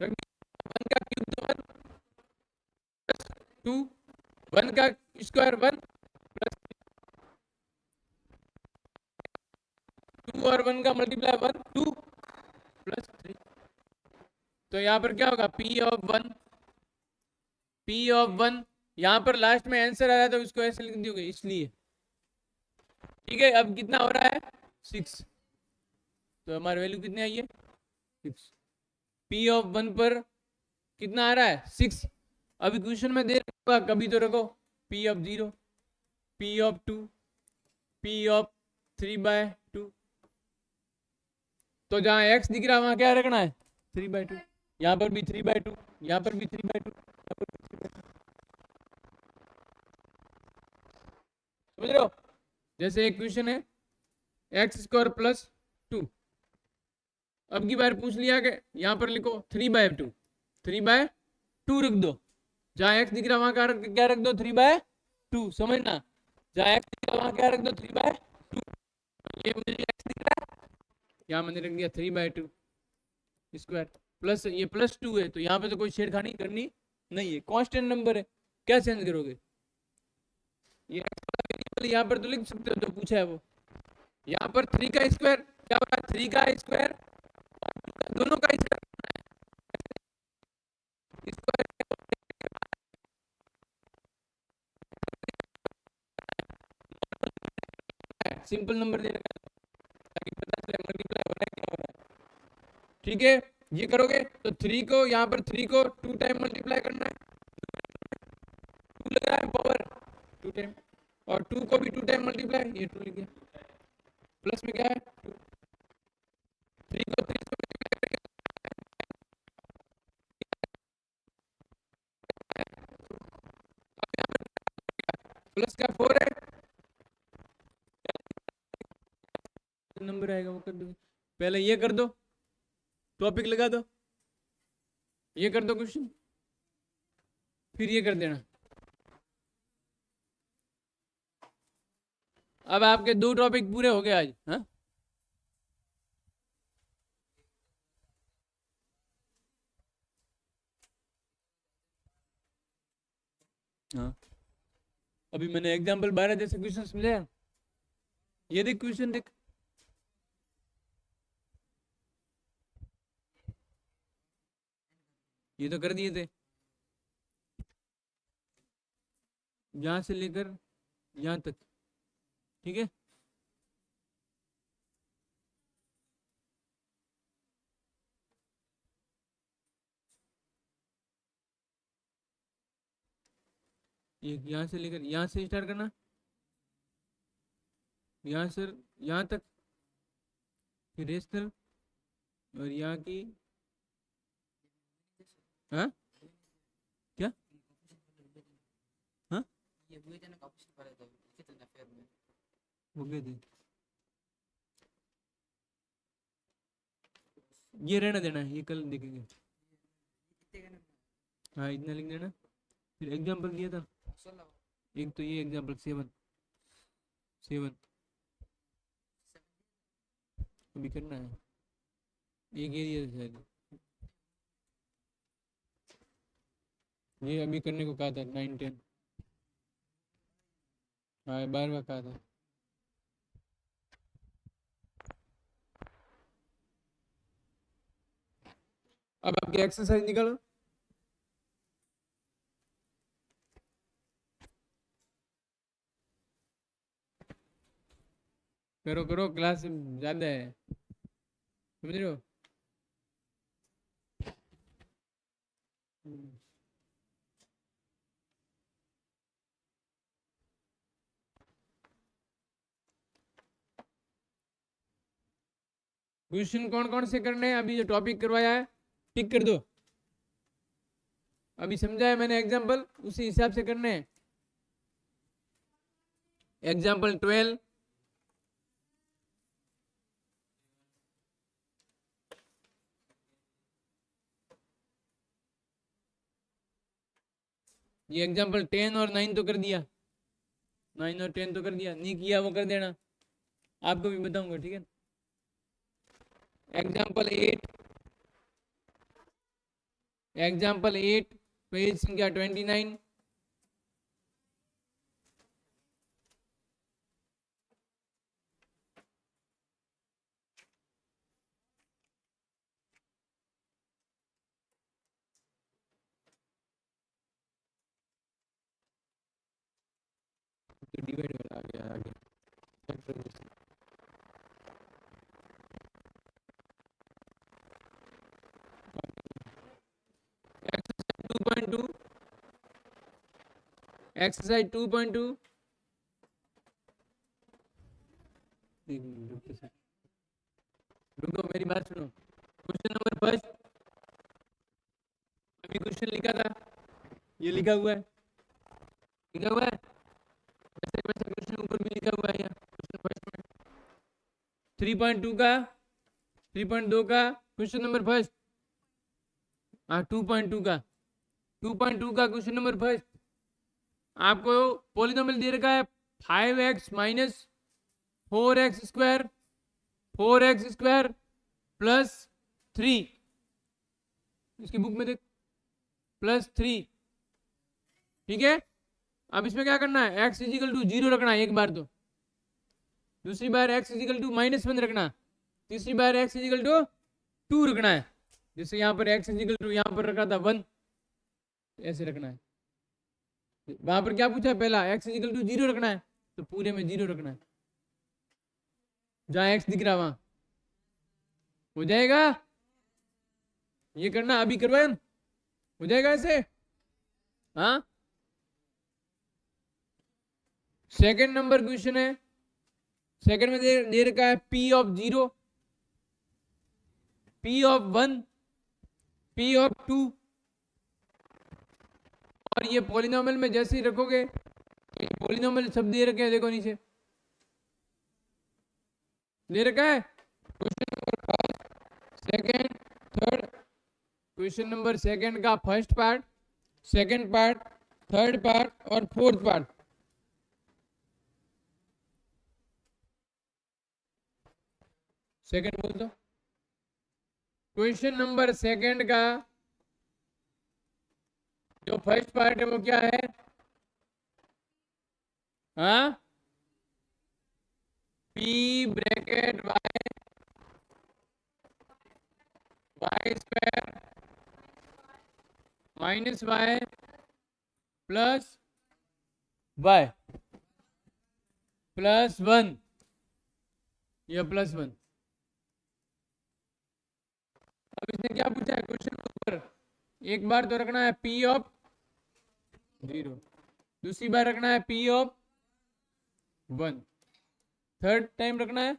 वन का क्यूब तो वन, प्लस टू, वन का स्क्वायर वन, प्लस टू और वन का मल्टीप्लाई वन, टू प्लस 3। तो यहाँ पर क्या होगा, P of one, P of one, यहाँ पर लास्ट में आंसर आ रहा है तो इसको ऐसे लिख दोगे इसलिए, ठीक है। अब कितना हो रहा है 6, तो हमारी वैल्यू कितनी आई है 6। P ऑफ वन पर कितना आ रहा है 6। अभी क्वेश्चन में दे रखा, कभी तो रखो P of 0, P of 2, P of 3/2, तो जहां x दिख रहा है वहां क्या रखना है 3/2, यहाँ पर भी 3/2, यहाँ पर भी 3/2, यहाँ पर भी 3/2, समझ रहे हो। जैसे एक क्वेश्चन है एक्स स्क्वायर प्लस 2, अब की बार पूछ लिया कि यहाँ पर लिखो 3/2, 3/2 रख दो, जहां एक्स दिख रहा वहां क्या रख दो 3/2, समझना, जहां एक्स दिख रहा वहां क्या रख दो 3/2, ये मुझे एक्स दिख रहा है, यहाँ मैंने रख दिया 3/2 स्क्वायर, प्लस ये प्लस 2 है तो यहाँ पे तो कोई छेड़खानी करनी नहीं है, कांस्टेंट नंबर है, क्या चेंज करोगे, ये वेरिएबल यहाँ पर तो लिख सकते हो जो पूछा है वो। यहाँ पर 3 का स्क्वायर क्या होगा, 3 का स्क्वायर दोनों का स्क्वायर, सिंपल नंबर दे रखा है ताकि पता चले मल्टीप्लाई हो रहा है क्या हो रहा है, ठीक है। ये करोगे तो 3 को यहाँ पर 3 को 2 टाइम मल्टीप्लाई करना है, 2 लगा है पावर 2 टाइम, और 2 को भी 2 टाइम मल्टीप्लाई, ये 2 लिख गया, प्लस में क्या है 2, 3 को 3 से मल्टीप्लाई करेंगे, प्लस का 4 है, नंबर आएगा वो कर दो, पहले ये कर दो, टॉपिक लगा दो, ये कर दो क्वेश्चन, फिर ये कर देना। अब आपके 2 टॉपिक पूरे हो गए आज, हाँ हाँ, अभी मैंने एग्जाम्पल 12 जैसे क्वेश्चन समझाया। ये देख क्वेश्चन देख, ये तो कर दिए थे, यहाँ से लेकर यहाँ तक, ठीक है। एक यहाँ से लेकर यहाँ से स्टार्ट करना, यहाँ से यहाँ तक, फिर रेशनल, और यहाँ की, हाँ क्या, हाँ हो गए थे, ये रहना देना, ये कल देखेंगे। हाँ इतना लिख देना, फिर एग्जाम्पल दिया था एक, तो ये एग्जाम्पल 7 अभी करना है, एक एरिया शायद ये अभी करने को कहा था 9 10, हाँ 12वां कहा था। अब आपकी एक्सरसाइज निकालो, करो करो, क्लास ज्यादा है, समझ रहे हो। क्वेश्चन कौन कौन से करने हैं, अभी जो टॉपिक करवाया है टिक कर दो, अभी समझा है मैंने एग्जाम्पल, उसी हिसाब से करने हैं। एग्जाम्पल 12, ये एग्जाम्पल 10 और 9 तो कर दिया, 9 और 10 तो कर दिया, नहीं किया वो कर देना, आपको भी बताऊंगा, ठीक है। एग्जाम्पल 8, एग्जाम्पल 8 पेज संख्या 29, तो डिवाइड आ गया आगे, एक्सरसाइज 2.2, रुको मेरी बात सुनो। क्वेश्चन नंबर फर्स्ट, अभी क्वेश्चन लिखा था, ये लिखा हुआ है, लिखा हुआ है वैसे वैसे क्वेश्चन ऊपर भी लिखा हुआ है यहाँ क्वेश्चन फर्स्ट में। 3.2 का 3.2 का क्वेश्चन नंबर फर्स्ट, हाँ 2.2 का 2.2 का क्वेश्चन नंबर फर्स्ट, आपको पॉलिनोमियल दे रखा है 5x minus 4x square, 4x square plus 3, इसकी बुक में देख, प्लस 3, ठीक है। अब इसमें क्या करना है, x इजिकल टू 0 रखना है एक बार, तो दूसरी बार x इजिकल टू -1 रखना, तीसरी बार x इजिकल टू 2 रखना है, जैसे यहाँ पर x इजिकल टू यहाँ पर रखा था 1, ऐसे रखना है। वहां पर क्या पूछा पहला, x इजिकल टू 0 रखना है, तो पूरे में 0 रखना है, जहां x दिख रहा वहां हो जाएगा, ये करना, अभी करवाया हो जाएगा ऐसे। हाँ सेकंड नंबर क्वेश्चन है, सेकंड में दे रखा है p of 0, p of 1, p of 2, और ये पॉलिनोमियल में जैसे ही रखोगे तो ये पॉलिनोमियल सब दे रखे हैं, देखो नीचे दे रखा है question number first, second, third, question number second का first part, second part, third part और फोर्थ पार्ट। सेकंड बोल दो, क्वेश्चन नंबर सेकंड का जो फर्स्ट पार्ट है वो क्या है, हाँ, p bracket y, y square minus y plus y plus one, या प्लस वन। अब इसने क्या पूछा है क्वेश्चन नंबर, एक बार तो रखना है पी ऑफ जीरो, दूसरी बार रखना है P of one, third time रखना है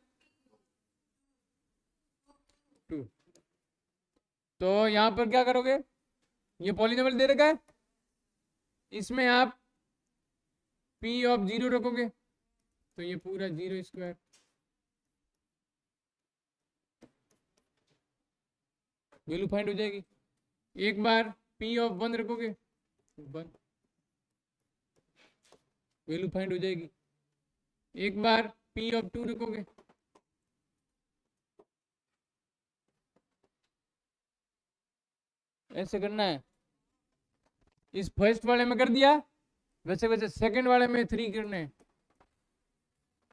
टू। तो यहां पर क्या करोगे, ये पॉलिनोमियल दे रखा है, इसमें आप पी ऑफ जीरो रखोगे तो ये पूरा जीरो स्क्वायर, वैल्यू फाइंड हो जाएगी। एक बार पी ऑफ वन रखोगे वन, वैल्यू फाइंड हो जाएगी। एक बार पी ऑफ टू रखोगे, ऐसे करना है। इस फर्स्ट वाले में कर दिया, वैसे वैसे सेकंड वाले में थ्री करने,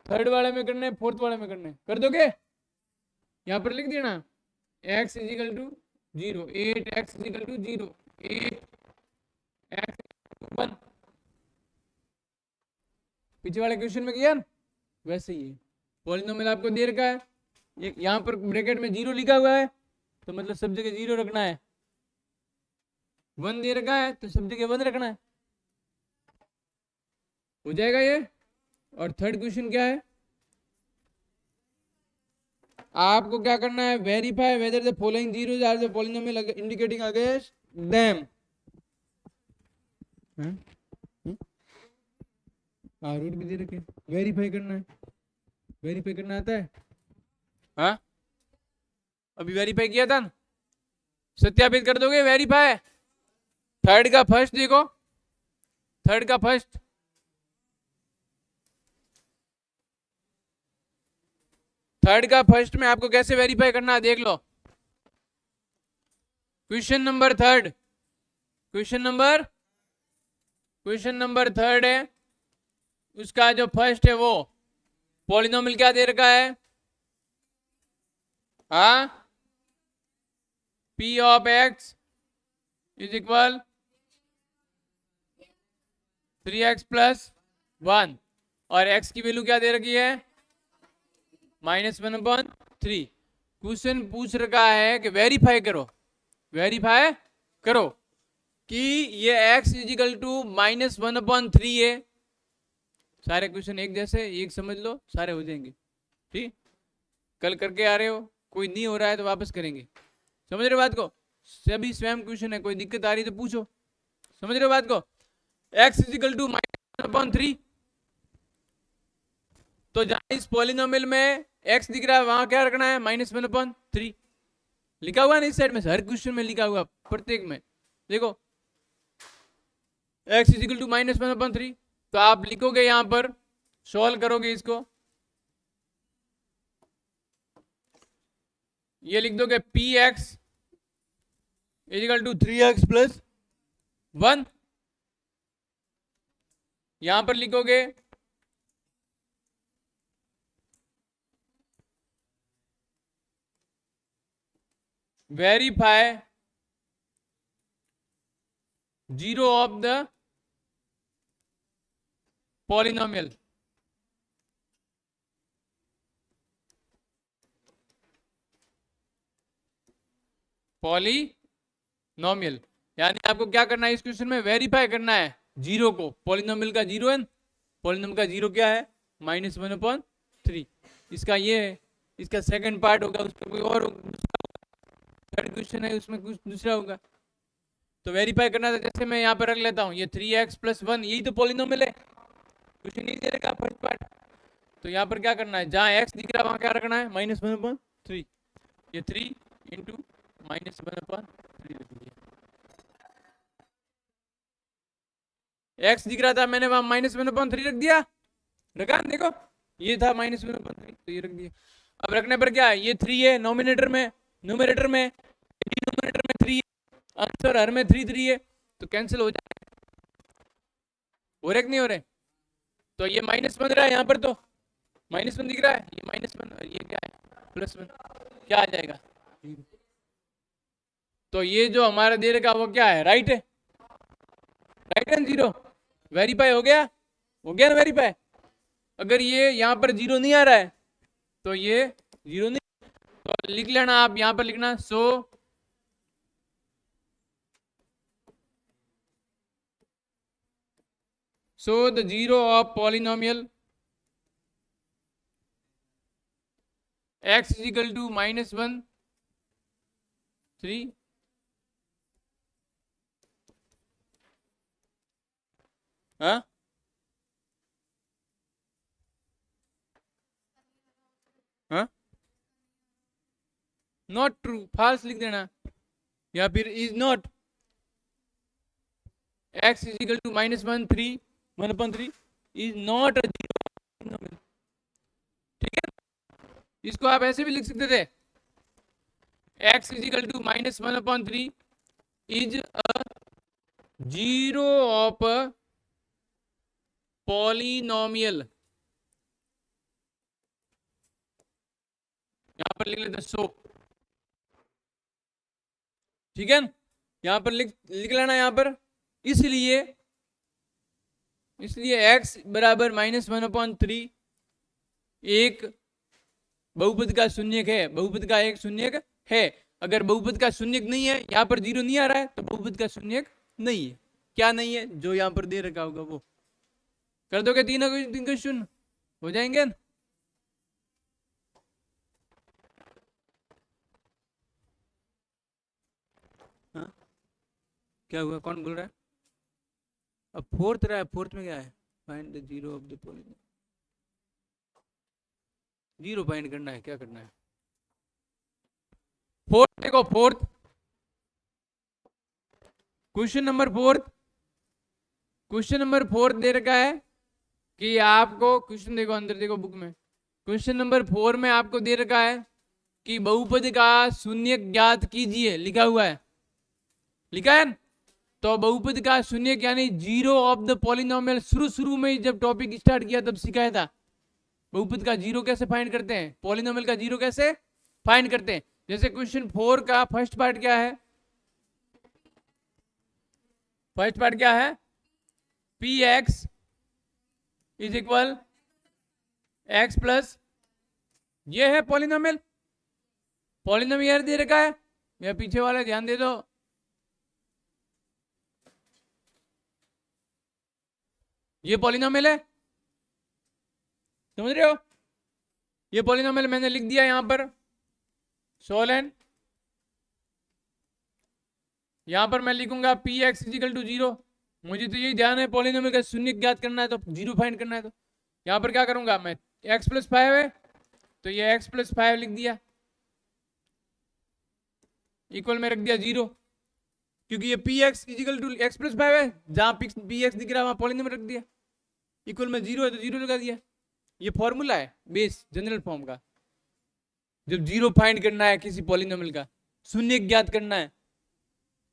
थर्ड वाले में करने, फोर्थ वाले में करने, कर दोगे। यहाँ पर लिख देना x is equal to zero, 8x is equal to zero, 8x one. पीछे वाले क्वेश्चन में किया ना, वैसे ही है। पॉलिनोमियल आपको दे रखा है, एक यहाँ पर ब्रैकेट में जीरो लिखा हुआ है तो मतलब सब जगह जीरो रखना है, वन दे रखा है तो सब जगह वन रखना है, हो जाएगा ये। और थर्ड क्वेश्चन क्या है, आपको क्या करना है, verify whether the following zeros are the polynomial indicating against them. हाँ, रूट भी दे रखे, वेरीफाई करना है, वेरीफाई करना आता है। हाँ, अभी वेरीफाई किया था ना, सत्यापित कर दोगे वेरीफाई। थर्ड का फर्स्ट देखो, थर्ड का फर्स्ट, थर्ड का फर्स्ट में आपको कैसे वेरीफाई करना है देख लो। Question number third, question number third है, उसका जो फर्स्ट है वो पॉलिनोमियल क्या दे रखा है, हाँ, P of x is equal 3x plus one, और x की वैल्यू क्या दे रखी है, -1/3। क्वेश्चन पूछ रखा है कि वेरीफाई करो, वेरीफाई करो कि ये x इजिकल टू -1/3 है। सारे क्वेश्चन एक जैसे, एक समझ लो, सारे हो जाएंगे। ठीक, कल करके आ रहे हो, कोई नहीं हो रहा है तो वापस करेंगे। समझ रहे हो बात को, सभी स्वयं क्वेश्चन है, कोई दिक्कत आ रही तो पूछो। समझ रहे हो बात को, x इजिकल टू -1/3, तो जहां इस पॉलिनोमियल में x दिख रहा है वहां क्या रखना है, -1/3 लिखा हुआ है ना, इस साइड में हर क्वेश्चन में लिखा हुआ, प्रत्येक में देखो x इजिकल टू -1/3, तो आप लिखोगे यहां पर, सॉल्व करोगे इसको, ये लिख दोगे px is equal to 3x plus one, यहां पर लिखोगे verify zero of the polynomial. Polynomial यानी आपको क्या करना है इस क्वेश्चन में, वेरीफाई करना है जीरो को, पॉलिनोमियल का जीरो है, पॉलिनोमियल का जीरो क्या है, -1/3। इसका ये है, इसका सेकंड पार्ट होगा, उसका कोई और थर्ड क्वेश्चन है उसमें कुछ दूसरा होगा। तो वेरीफाई करना था, जैसे मैं यहाँ पर रख लेता हूँ, ये 3x प्लस वन, यही तो पॉलिनोमियल है, क्वेश्चन नहीं दे रखा फर्स्ट पार्ट। तो यहाँ पर क्या करना है, जहाँ x दिख रहा है वहाँ क्या रखना है, -1/3, ये 3 इंटू -1/3 रख दिया। x दिख रहा था, मैंने वहां -1/3 रख दिया, रखा देखो, ये था -1/3 तो ये रख दिया। अब रखने पर क्या है, ये 3 है नोमिनेटर में, न्यूमरेटर में, डिनोमिनेटर में 3 है, आंसर हर में 3 3 है, तो कैंसिल हो जाए, हो रहे कि नहीं हो रहे। तो ये माइनस बन रहा है यहाँ पर, तो माइनस वन दिख रहा है, ये माइनस वन और ये क्या है प्लस वन, क्या आ जाएगा 0। तो ये जो हमारा दे रखा वो क्या है, राइट है, राइट एंड 0 वेरीफाई हो गया ना वेरीफाई। अगर ये यहाँ पर 0 नहीं आ रहा है तो ये 0 नहीं, तो लिख लेना आप यहाँ पर लिखना so the zero of polynomial x is equal to -1 3 हाँ हाँ नॉट ट्रू, फॉल्स लिख देना, या फिर is not x is equal to -1 3 1/3 is not a zero, ठीक है। इसको आप ऐसे भी लिख सकते थे, x is equal to -1/3 is a zero of a polynomial, यहां पर लिख लेते सो, ठीक है। यहां पर लिख लेना यहां पर, इसलिए x बराबर -1/3 एक बहुपद का शून्यक है, बहुपद का एक शून्यक है। अगर बहुपद का शून्यक नहीं है, यहाँ पर 0 नहीं आ रहा है, तो बहुपद का शून्यक नहीं है। क्या नहीं है, जो यहाँ पर दे रखा होगा वो कर दोगे, 3 का शून्य हो जाएंगे ना? हाँ? क्या हुआ, कौन बोल रहा है? अब फोर्थ रहा है, फोर्थ में क्या है, find the zero of the polynomial, zero find करना है, क्या करना है? फोर्थ देखो, fourth question number fourth, question number fourth दे रखा है कि आपको, क्वेश्चन देखो अंदर देखो बुक में, क्वेश्चन नंबर 4 में आपको दे रखा है कि बहुपद का शून्यक ज्ञात कीजिए, लिखा हुआ है, लिखा है। तो बहुपद का शून्यक यानी जीरो ऑफ द पॉलिनोमियल, शुरू में जब टॉपिक स्टार्ट किया तब सिखाया था बहुपद का जीरो कैसे फाइंड करते हैं, पॉलिनोमियल का जीरो कैसे फाइंड करते हैं। जैसे क्वेश्चन 4 का फर्स्ट पार्ट क्या है, फर्स्ट पार्ट क्या है, P x is equal x plus, ये है पॉलिनोमियल, पॉलिनोमियल दे रखा है, या पीछे वाला ध्यान दे दो, ये पॉलिनोमियल है, समझ रहे हो, ये पॉलिनोमियल मैंने लिख दिया यहां पर सोलन, यहां पर मैं लिखूंगा पी एक्स इजिकल टू 0, मुझे तो यही ध्यान है पॉलिनोमियल का शून्य ज्ञात करना है, तो 0 फाइंड करना है। तो यहां पर क्या करूंगा मैं, x प्लस 5 है तो ये x प्लस 5 लिख दिया, इक्वल में रख दिया 0, क्योंकि ये p x is equal to x plus 5 है, जहां पी एक्स दिख रहा है वहां पॉलिनोमियल रख दिया, इक्वल में 0 है तो 0 लगा दिया। ये फॉर्मूला है बेस जनरल फॉर्म का, जब 0 फाइंड करना है किसी पॉलिनोमियल का, शून्य ज्ञात करना है,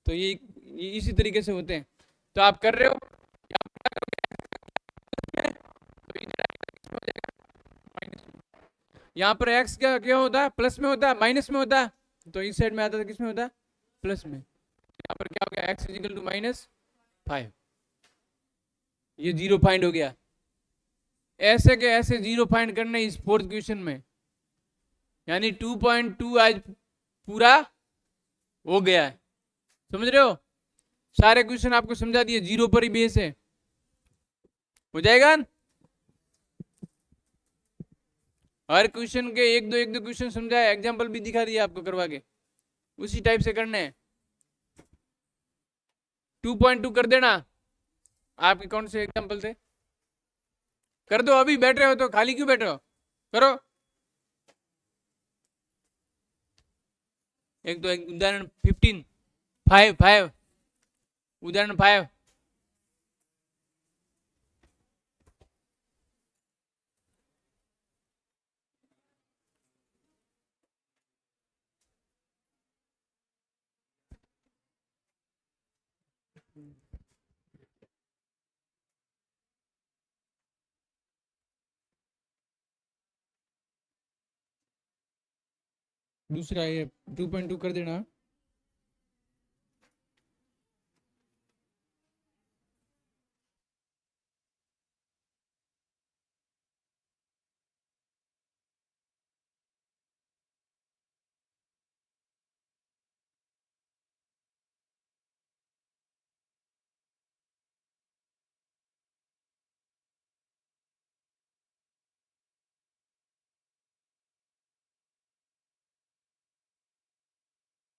तो ये इसी तरीके से होते हैं। तो आप कर रहे हो, यहाँ पर x क्या क्या होता है, प्लस में होता है, माइनस में होता है, तो इस साइड में आता था किस में होता है, प्लस में। यहाँ पर क्या हो गया, x इजिकल टू -5, ये 0 फाइंड हो गया। ऐसे के ऐसे 0 फाइंड करने इस फोर्थ क्वेश्चन में, यानी 2.2 आज पूरा हो गया है, समझ रहे हो, सारे क्वेश्चन आपको समझा दिए, 0 पर ही बेस है, हो जाएगा न? हर क्वेश्चन के एक दो क्वेश्चन समझाया, एग्जांपल भी दिखा दिया आपको करवा के, उसी टाइप से करने हैं। 2.2 कर देना, आपके कौन से एग्जांपल से कर दो, अभी बैठ रहे हो तो खाली क्यों बैठ रहे हो, करो। एक तो एक उदाहरण 15 5 उदाहरण 5, दूसरा ये 2.2 कर देना।